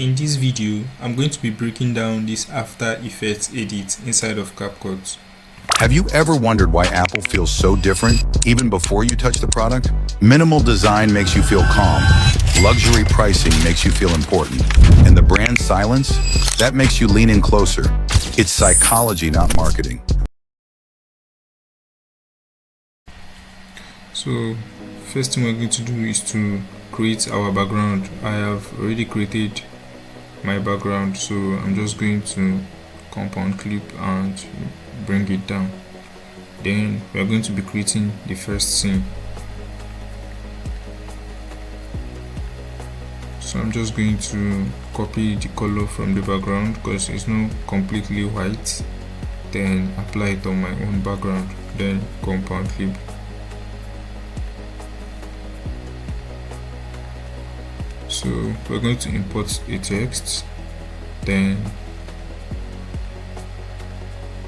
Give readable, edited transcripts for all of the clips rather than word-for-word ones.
In this video, I'm going to be breaking down this After Effects edit inside of Capcut. Have you ever wondered why Apple feels so different even before you touch the product? Minimal design makes you feel calm. Luxury pricing makes you feel important. And the brand silence, that makes you lean in closer. It's psychology, not marketing. So, first thing we're going to do is to create our background. I have already created my background, so I'm just going to compound clip and bring it down. Then we're going to be creating the first scene. So I'm just going to copy the color from the background because it's not completely white, then apply it on my own background, then compound clip. So we're going to import a text, then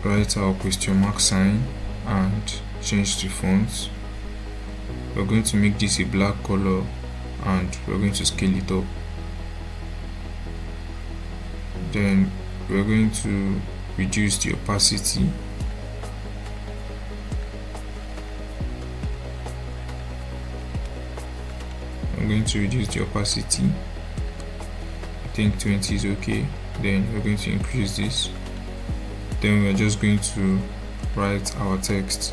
write our question mark sign and change the font. We're going to make this a black color and we're going to scale it up. Then we're going to reduce the opacity. I'm going to reduce the opacity. I think 20 is okay. Then we're going to increase this. Then we're just going to write our text.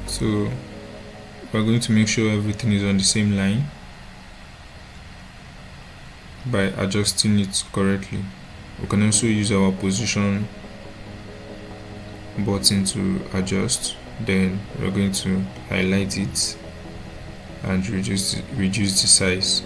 So we're going to make sure everything is on the same line by adjusting it correctly. We can also use our position button to adjust. Then we're going to highlight it and reduce the size.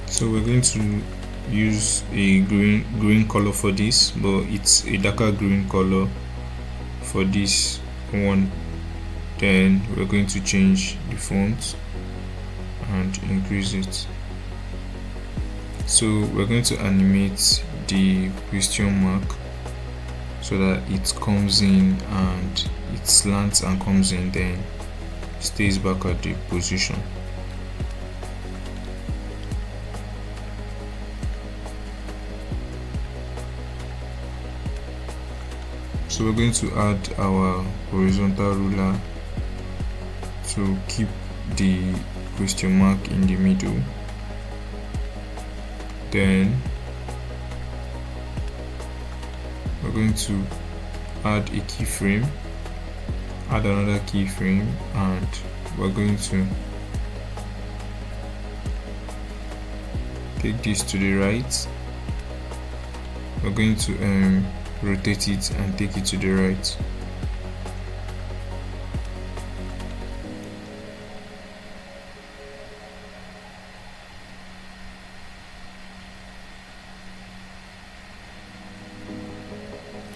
So we're going to use a green color for this, but it's a darker green color for this one. Then we're going to change the font and increase it. So we're going to animate the question mark so that it comes in and it slants and comes in, then stays back at the position. So we're going to add our horizontal ruler to keep the question mark in the middle. Then we're going to add a keyframe, add another keyframe, and we're going to take this to the right. We're going to rotate it and take it to the right.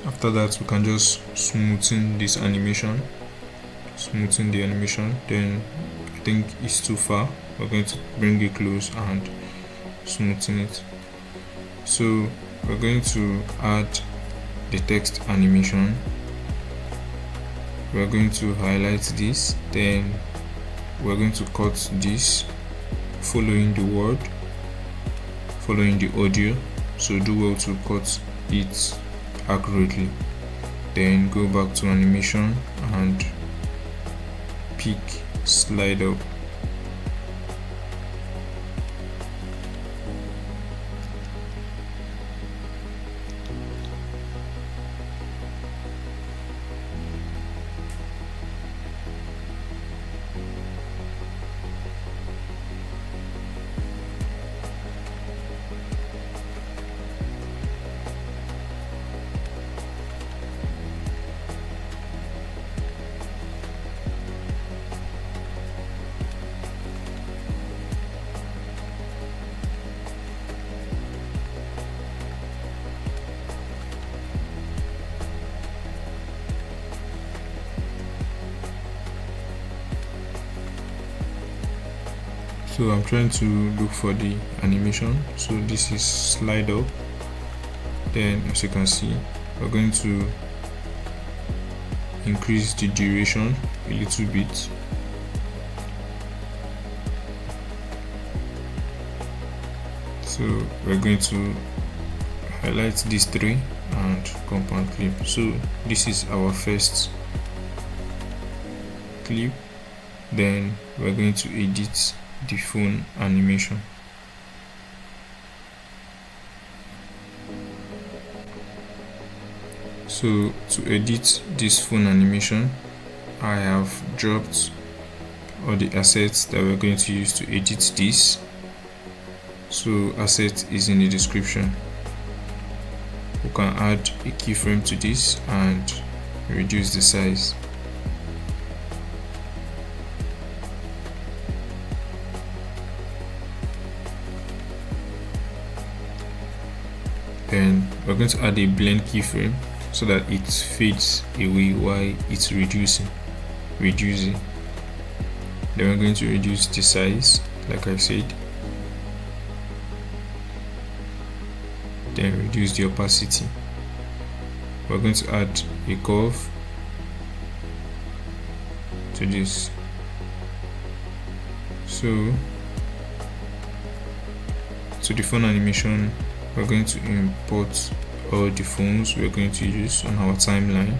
After that, we can just smoothen this animation, smoothen the animation. Then I think it's too far. We're going to bring it close and smoothen it. So we're going to add the text animation. We're going to highlight this, then we're going to cut this following the word, following the audio. So do well to cut it accurately. Then go back to animation and pick slide up So I'm trying to look for the animation. So this is slide up. Then as you can see, we're going to increase the duration a little bit. So we're going to highlight these three and compound clip. So this is our first clip. Then we're going to edit the phone animation. So to edit this phone animation, I have dropped all the assets that we're going to use to edit this. So asset is in the description. We can add a keyframe to this and reduce the size. Then we're going to add a blend keyframe so that it fades away while it's reducing. Then we're going to reduce the size, like I said. Then reduce the opacity. We're going to add a curve to this. So to the phone animation, we're going to import all the phones we're going to use on our timeline.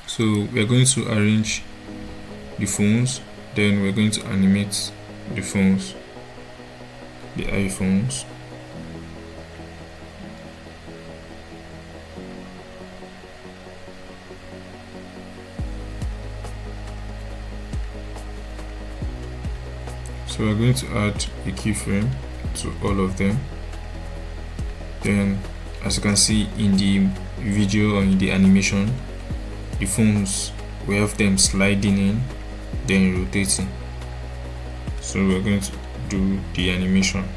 So we're going to arrange the phones, then we're going to animate the phones, the iPhones. So we're going to add a keyframe to all of them. Then as you can see in the video or in the animation, the phones, we have them sliding in, then rotating. So we're going to do the animation.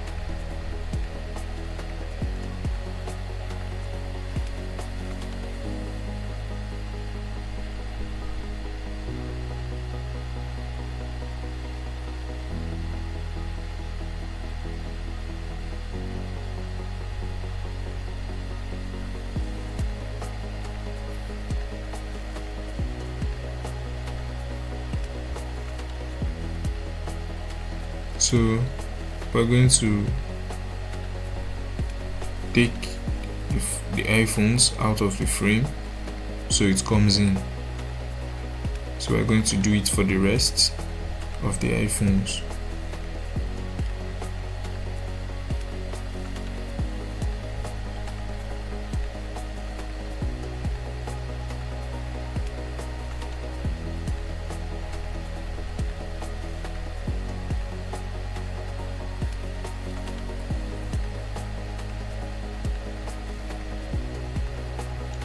So we're going to take the iPhones out of the frame so it comes in. So we're going to do it for the rest of the iPhones.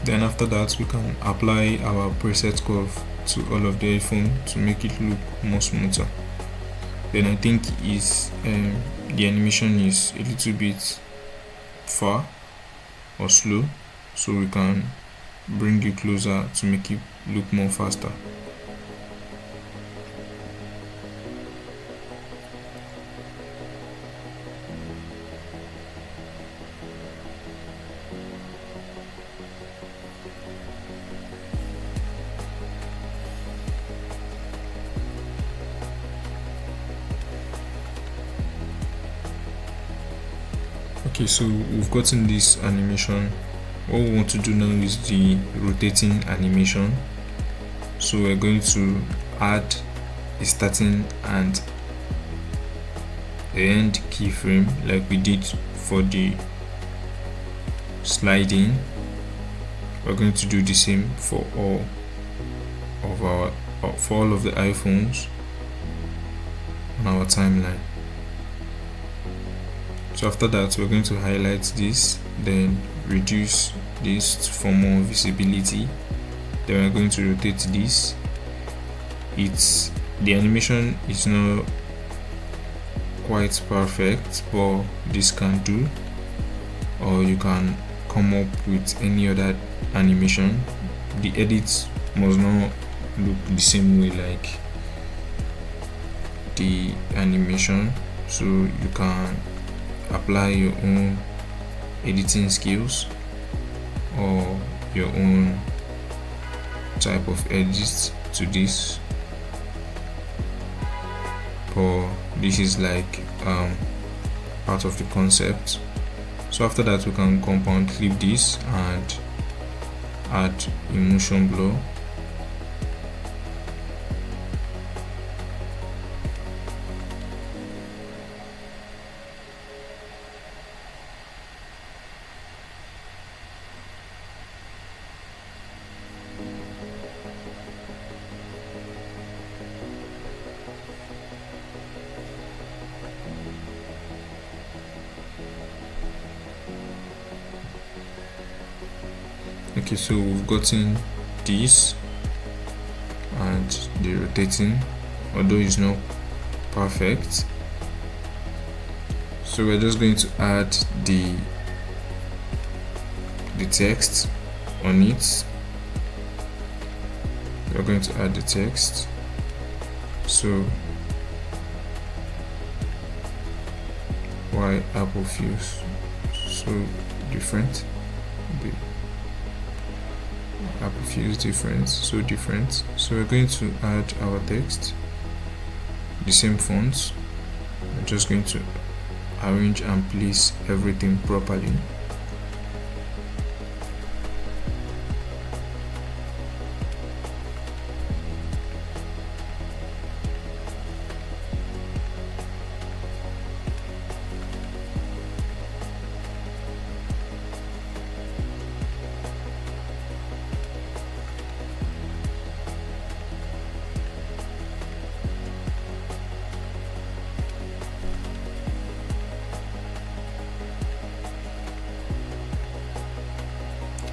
Then after that, we can apply our preset curve to all of the iPhone to make it look more smoother. Then I think the animation is a little bit far or slow, so we can bring it closer to make it look more faster. Okay, so we've gotten this animation what we want to do now is the rotating animation. So we're going to add a starting and the end keyframe like we did for the sliding. We're going to do the same for all of the iPhones on our timeline. So after that, we're going to highlight this, then reduce this for more visibility. Then we're going to rotate this. The animation is not quite perfect, but this can do, or you can come up with any other animation. The edits must not look the same way like the animation, so you can apply your own editing skills or your own type of edits to this, but this is like part of the concept. So after that, we can compound clip this and add a motion blur. Okay, so we've gotten this and the rotating, although it's not perfect. So we're just going to add the text on it. We're going to add the text. So why Apple feels so different? Apple feels different, so different. So we're going to add our text, the same fonts. We're just going to arrange and place everything properly.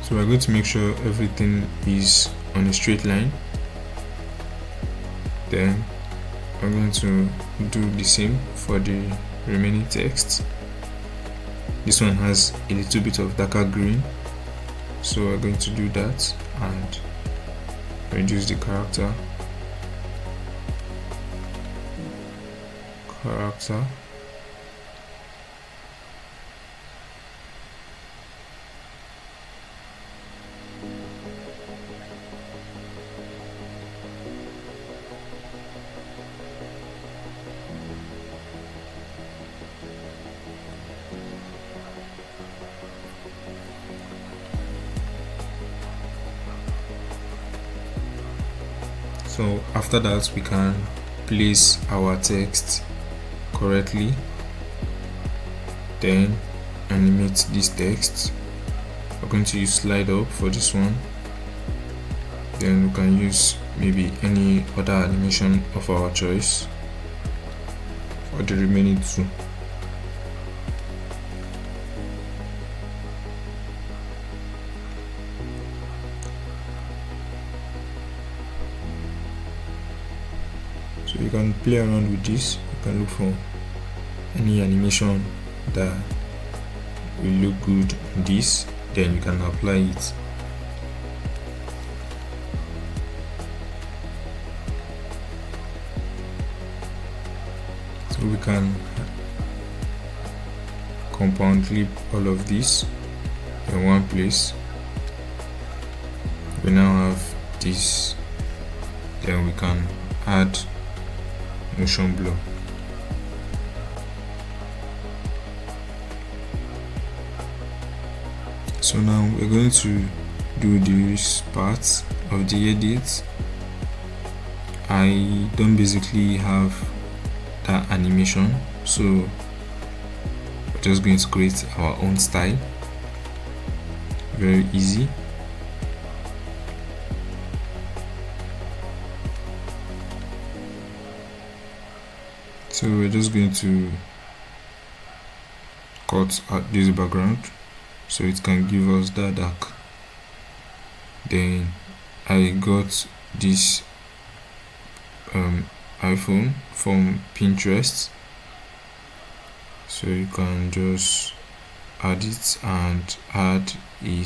So we're going to make sure everything is on a straight line. Then I'm going to do the same for the remaining text. This one has a little bit of darker green, so we're going to do that and reduce the character. So after that, we can place our text correctly, then animate this text. We're going to use slide up for this one, then we can use maybe any other animation of our choice for the remaining two. So you can play around with this. You can look for any animation that will look good on this, then you can apply it. So we can compound clip all of this in one place. We now have this, then we can add motion blur. So So now we're going to do this part of the edit. I don't basically have that animation, so we're just going to create our own style. Very easy. So we're just going to cut out this background so it can give us that dark. Then I got this iPhone from Pinterest, so you can just add it and add a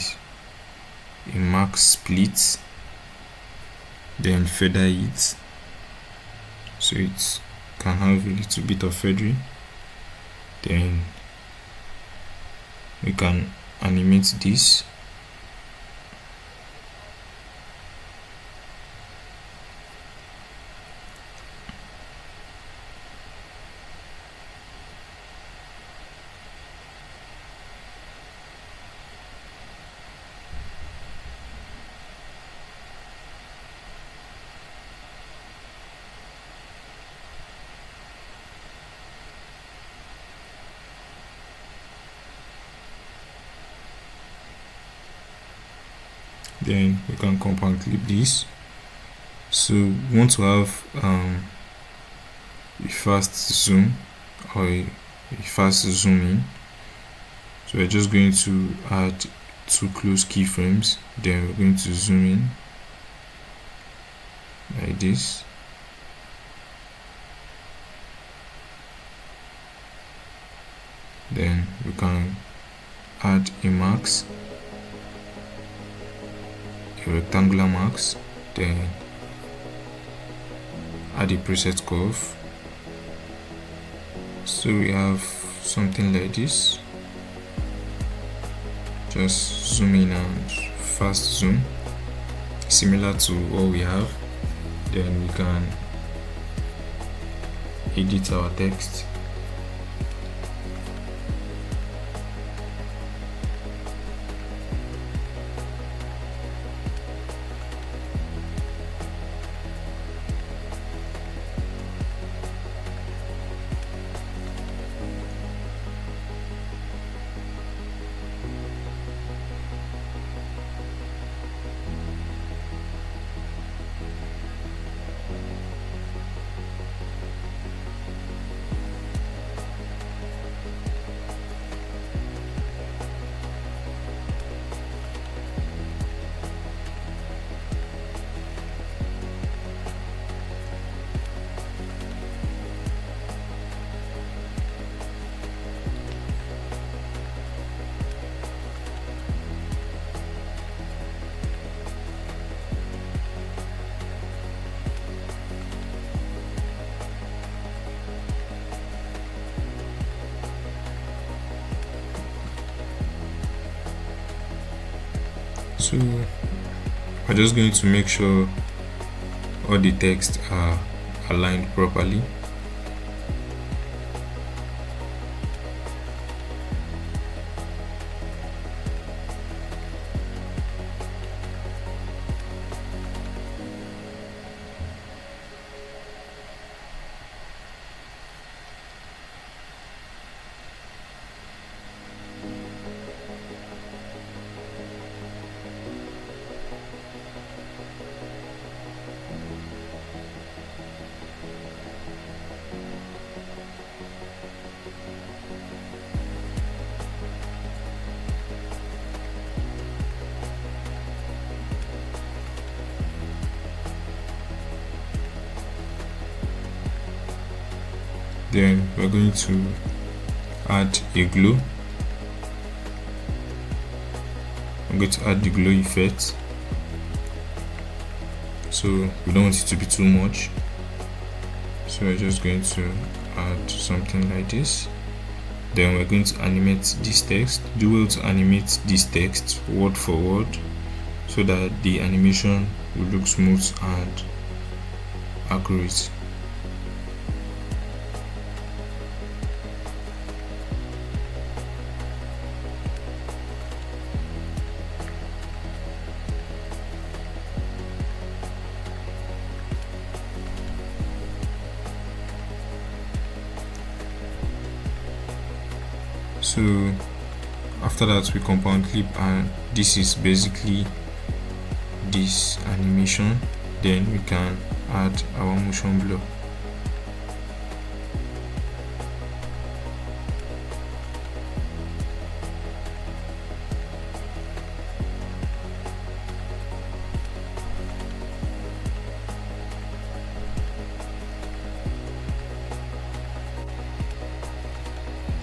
max split, then feather it so it can have a little bit of feathering. Then we can animate this. Then we can compound clip this. So we want to have a fast zoom or a fast zoom in. So we're just going to add 2 close keyframes, then we're going to zoom in like this. Then we can add a max, a rectangular max, then add a preset curve. So we have something like this. Just zoom in and fast zoom, similar to what we have. Then we can edit our text. So we're just going to make sure all the text are aligned properly. Then we're going to add a glow. I'm going to add the glow effect, so we don't want it to be too much. So we're just going to add something like this. Then we're going to animate this text. Do well to animate this text word for word so that the animation will look smooth and accurate. So after that we compound clip, and this is basically this animation. Then we can add our motion blur.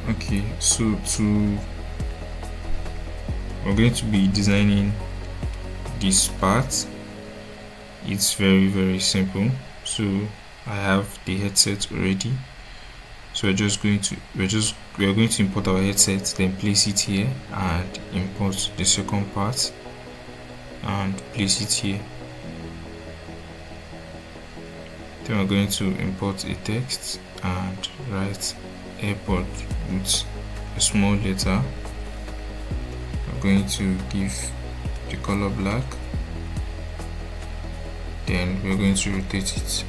Okay, so we're going to be designing this part. It's very simple. So I have the headset already, so we're going to import our headset, then place it here, and import the second part and place it here. Then we're going to import a text and write airport with a small letter. We're going to give the color black, then we're going to rotate it.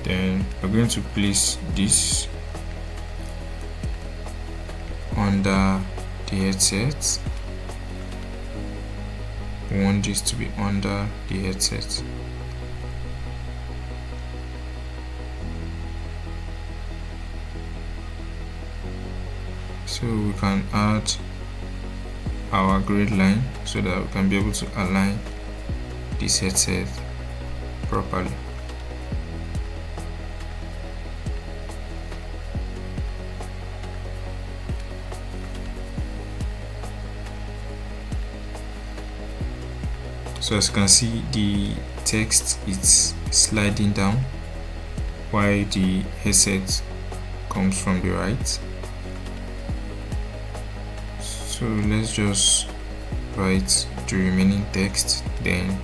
Then we're going to place this under the headset. We want this to be under the headset. So we can add our grid line so that we can be able to align this headset properly. So as you can see, the text is sliding down while the headset comes from the right. So let's just write the remaining text, then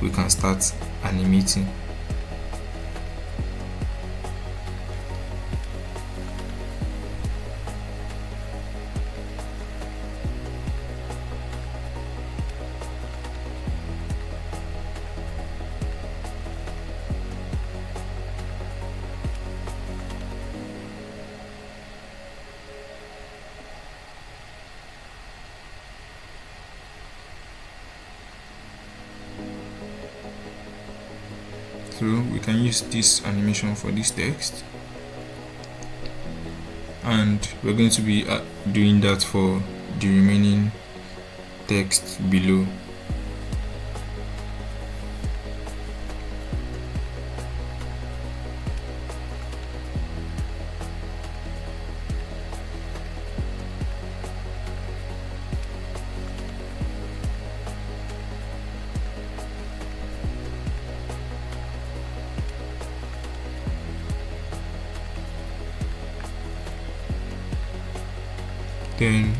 we can start animating. So we can use this animation for this text, and we're going to be doing that for the remaining text below. Then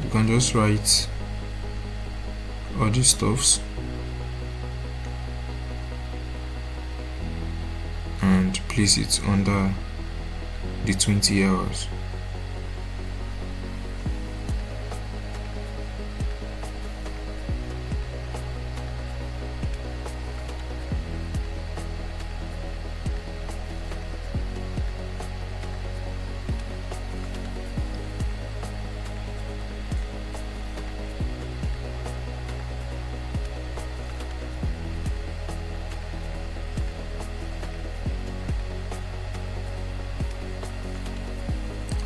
you can just write all these stuffs and place it under the 20 hours.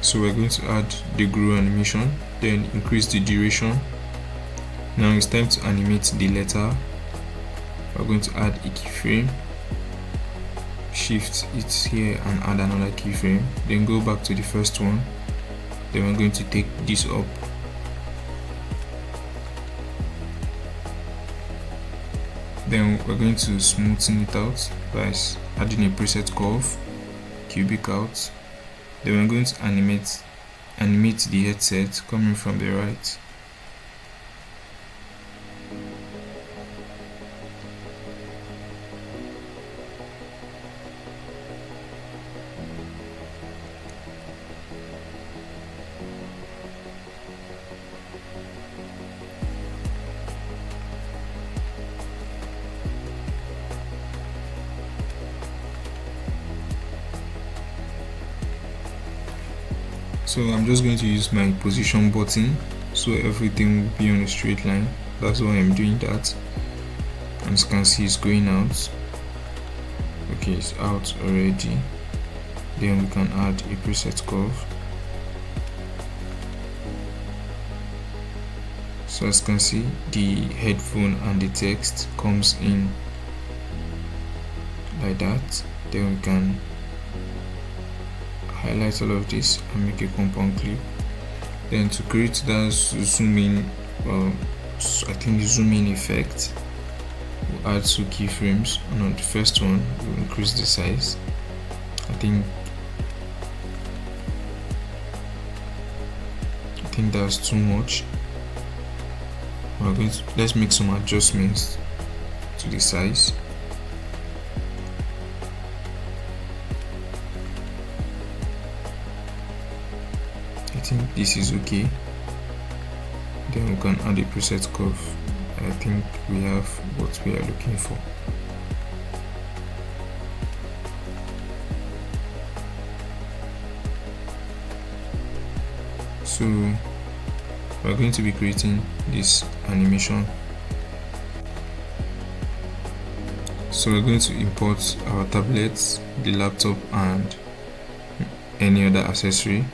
So we're going to add the grow animation, then increase the duration. Now it's time to animate the letter. We're going to add a keyframe, shift it here and add another keyframe, then go back to the first one. Then we're going to take this up, then we're going to smoothen it out by adding a preset curve, cubic out. Then we're going to animate the headset coming from the right. So I'm just going to use my position button so everything will be on a straight line. That's why I'm doing that. And as you can see, it's going out. Okay, it's out already. Then we can add a preset curve. So as you can see, the headphone and the text comes in like that. Then we can highlight all of this and make a compound clip. Then to create that zoom in, I think the zoom in effect, we'll add 2 keyframes, and on the first one we'll increase the size. I think that's too much. Let's make some adjustments to the size. I think this is okay. Then we can add a preset curve. I think we have what we are looking for. So we're going to be creating this animation. So we're going to import our tablets, the laptop, and any other accessory.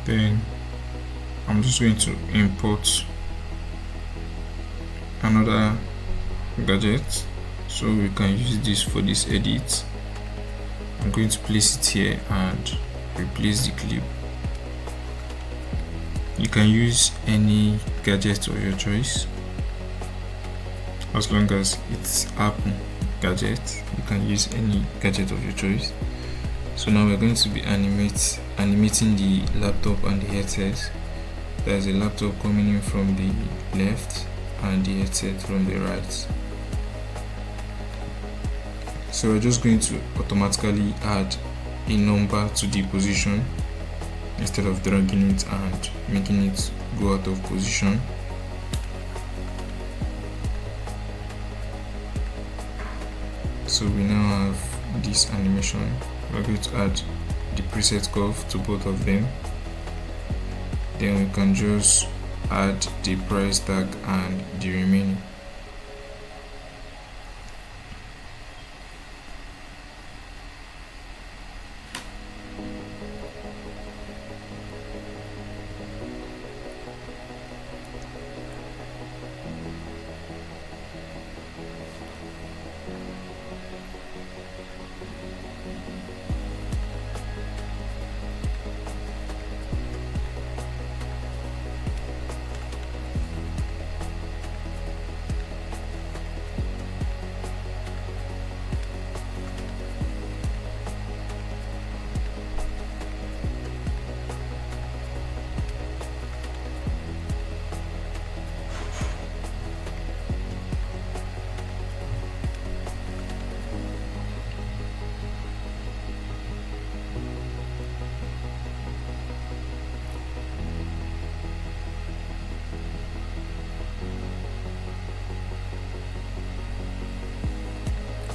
Then I'm just going to import another gadget so we can use this for this edit. I'm going to place it here and replace the clip. You can use any gadget of your choice as long as it's Apple gadget. You can use any gadget of your choice. So now we're going to be animating the laptop and the headset. There's a laptop coming in from the left and the headset from the right. So we're just going to automatically add a number to the position instead of dragging it and making it go out of position. So we now have this animation. We're going to add the preset curve to both of them. Then we can just add the price tag and the remaining.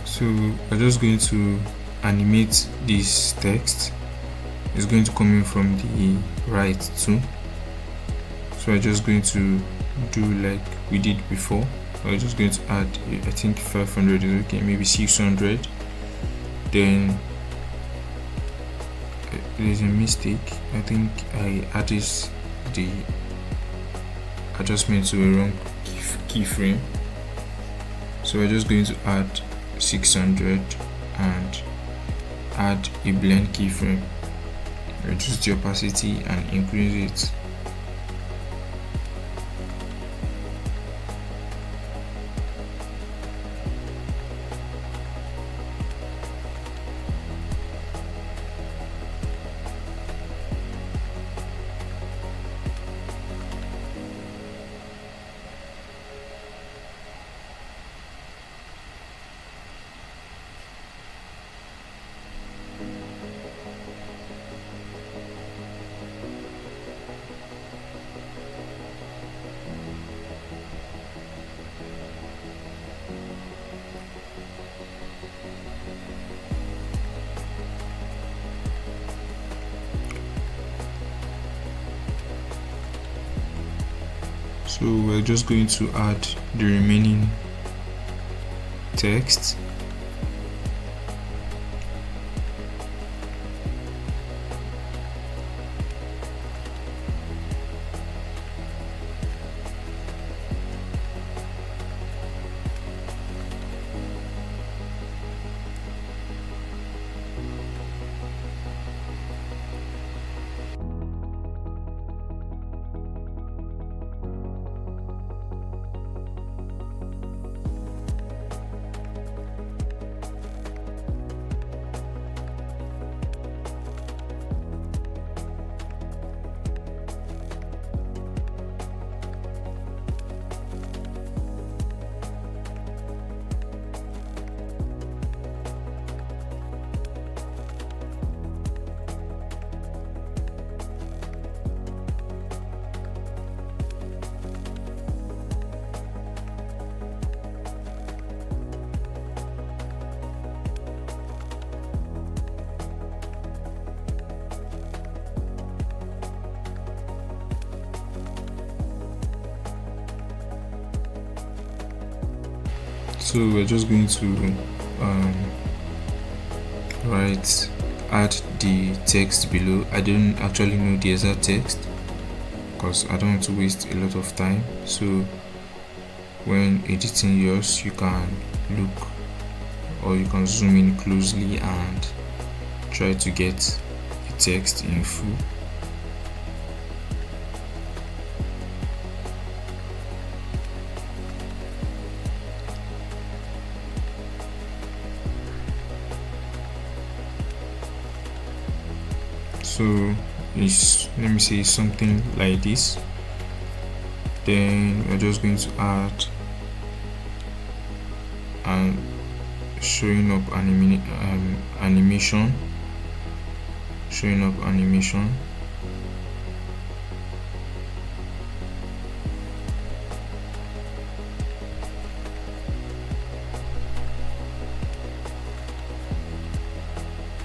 So we're just going to animate this text. It's going to come in from the right too. So we're just going to do like we did before. We're just going to add, I think 500 is okay, maybe 600. Then there's a mistake. I think I added the adjustment to a wrong keyframe. So we're just going to add 600 and add a blend keyframe, reduce the opacity and increase it. So we're just going to add the remaining text. So we're just going to add the text below. I don't actually know the exact text because I don't want to waste a lot of time. So when editing yours, you can look or you can zoom in closely and try to get the text in full. So it's, let me say, something like this. Then we're just going to add and showing up animation.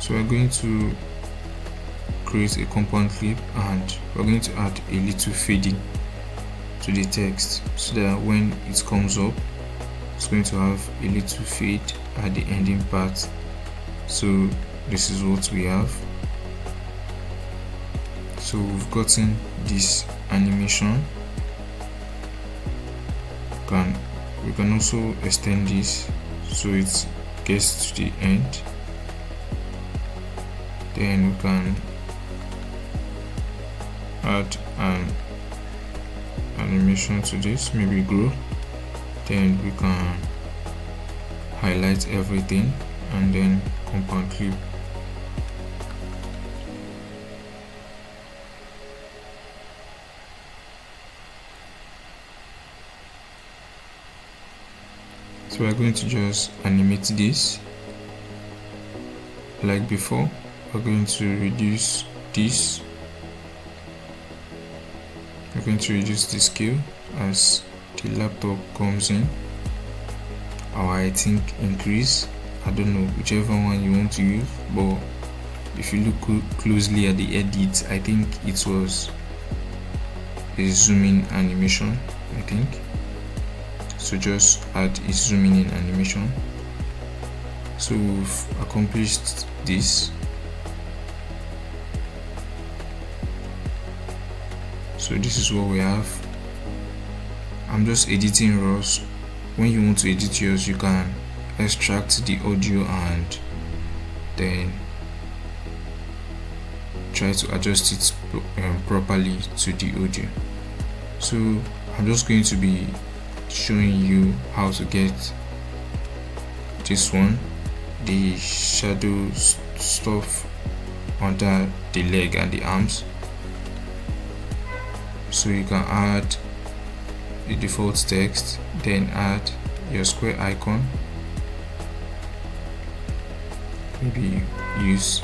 So we're going to create a compound clip and we're going to add a little fading to the text so that when it comes up, it's going to have a little fade at the ending part. So this is what we have. So we've gotten this animation. We can also extend this so it gets to the end. Then we can add an animation to this, maybe grow. Then we can highlight everything and then compound clip. So we're going to just animate this like before. We're going to reduce this. We're going to reduce the scale as the laptop comes in, or I think increase. I don't know, whichever one you want to use, but if you look closely at the edit, I think it was a zooming animation, I think. So just add a zooming in animation. So we've accomplished this. So this is what we have. I'm just editing raws. When you want to edit yours, you can extract the audio and then try to adjust it properly to the audio. So I'm just going to be showing you how to get this one, the shadow stuff under the leg and the arms. So you can add the default text, then add your square icon, maybe use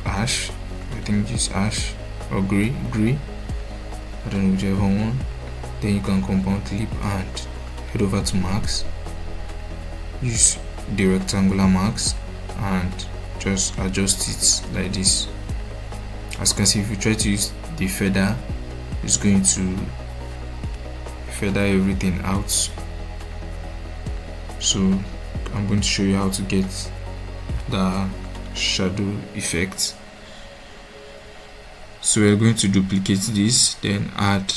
ash, I think use ash or gray, I don't know, whichever one. Then you can compound clip and head over to marks, use the rectangular marks and just adjust it like this. As you can see, if you try to use the feather, it's going to feather everything out. So I'm going to show you how to get the shadow effect. So we're going to duplicate this, then add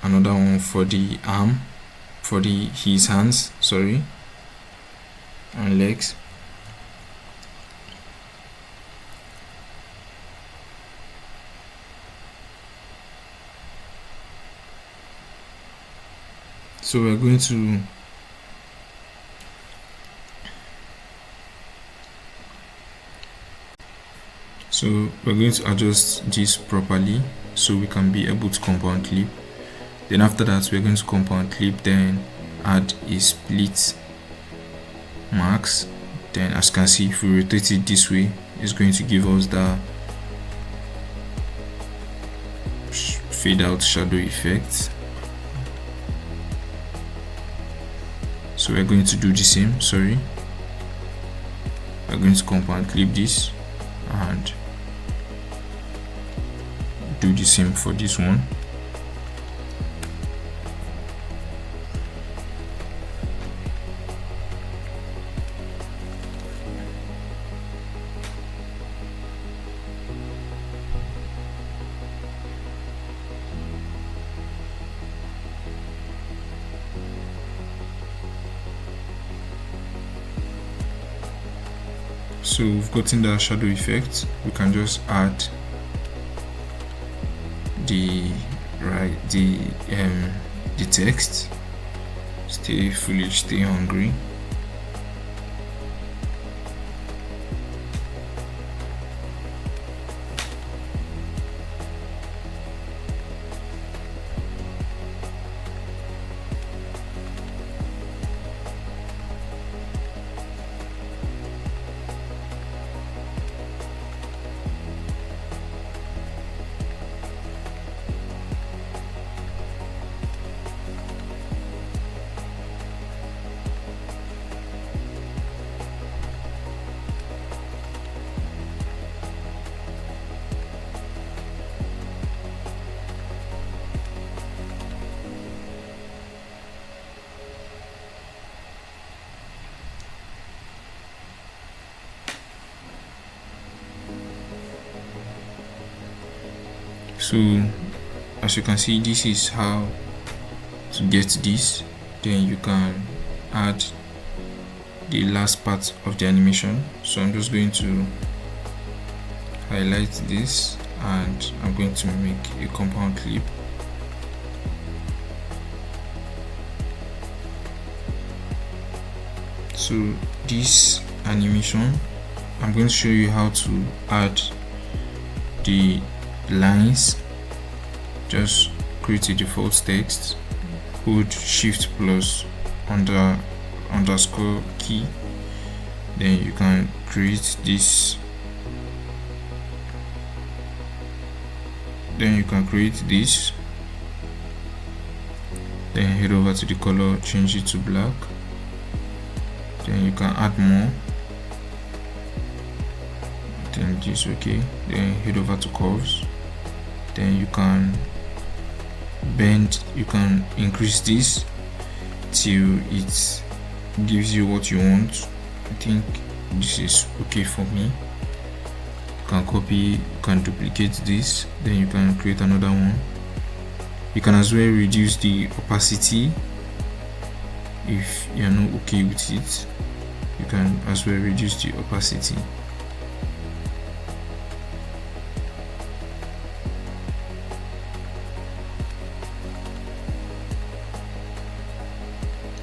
another one for the arm, for his hands, sorry, and legs. So we're going to adjust this properly so we can be able to compound clip. Then after that, we're going to compound clip, then add a split marks. Then as you can see, if we rotate it this way, it's going to give us the fade out shadow effect. So we're going to do the same. We're going to compound clip this and do the same for this one. So we've gotten the shadow effect. We can just add the text. Stay foolish, stay hungry. So as you can see, this is how to get this. Then you can add the last part of the animation. So I'm just going to highlight this and I'm going to make a compound clip. So this animation, I'm going to show you how to add the lines. Just create a default text, hold shift plus underscore key, then you can create this, then head over to the color, change it to black, then you can add more, then this, okay, then head over to curves, then you can increase this till it gives you what you want. I think this is okay for me. You can copy, you can duplicate this, then you can create another one. You can as well reduce the opacity if you're not okay with it. You can as well reduce the opacity.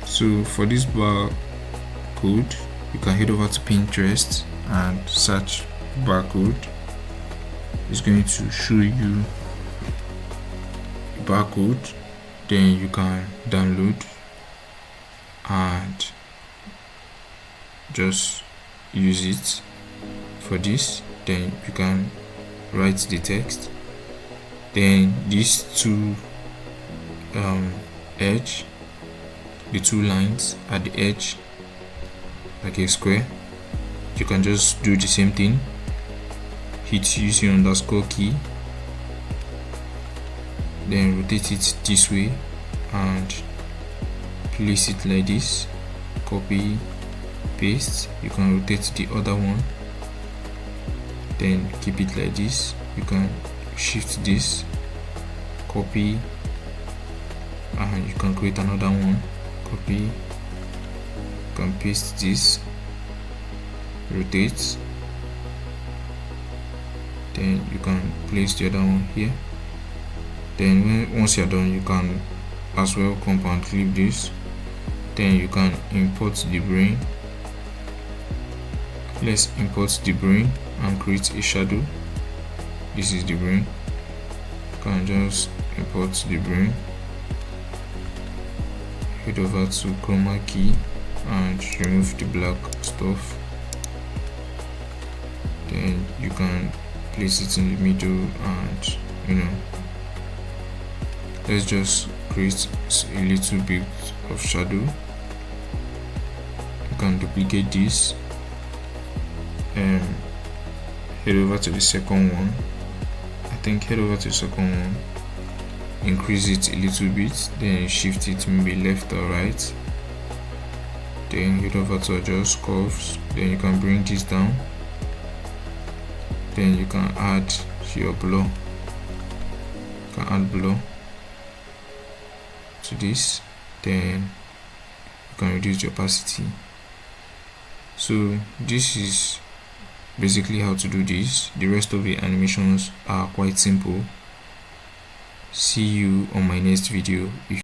So for this barcode, you can head over to Pinterest and search barcode. It's going to show you barcode, then you can download and just use it for this. Then you can write the text, then these two edge, the two lines at the edge like a square, you can just do the same thing, hit use your underscore key, then rotate it this way and place it like this, copy, paste. You can rotate the other one, then keep it like this. You can shift this, copy, and you can create another one, copy, you can paste this, rotate, then you can place the other one here. Then once you're done, you can as well come and clip this. Then you can import the brain. Let's import the brain and create a shadow. This is the brain. You can just import the brain, head over to chroma key and remove the black stuff. Then you can place it in the middle, and let's just create a little bit of shadow. You can duplicate this, head over to the second one. Head over to the second one, increase it a little bit, then shift it maybe left or right, then head over to adjust curves. Then you can bring this down, then you can add your blur. You can add blur to this, then you can reduce the opacity. So this is basically how to do this. The rest of the animations are quite simple. See you on my next video.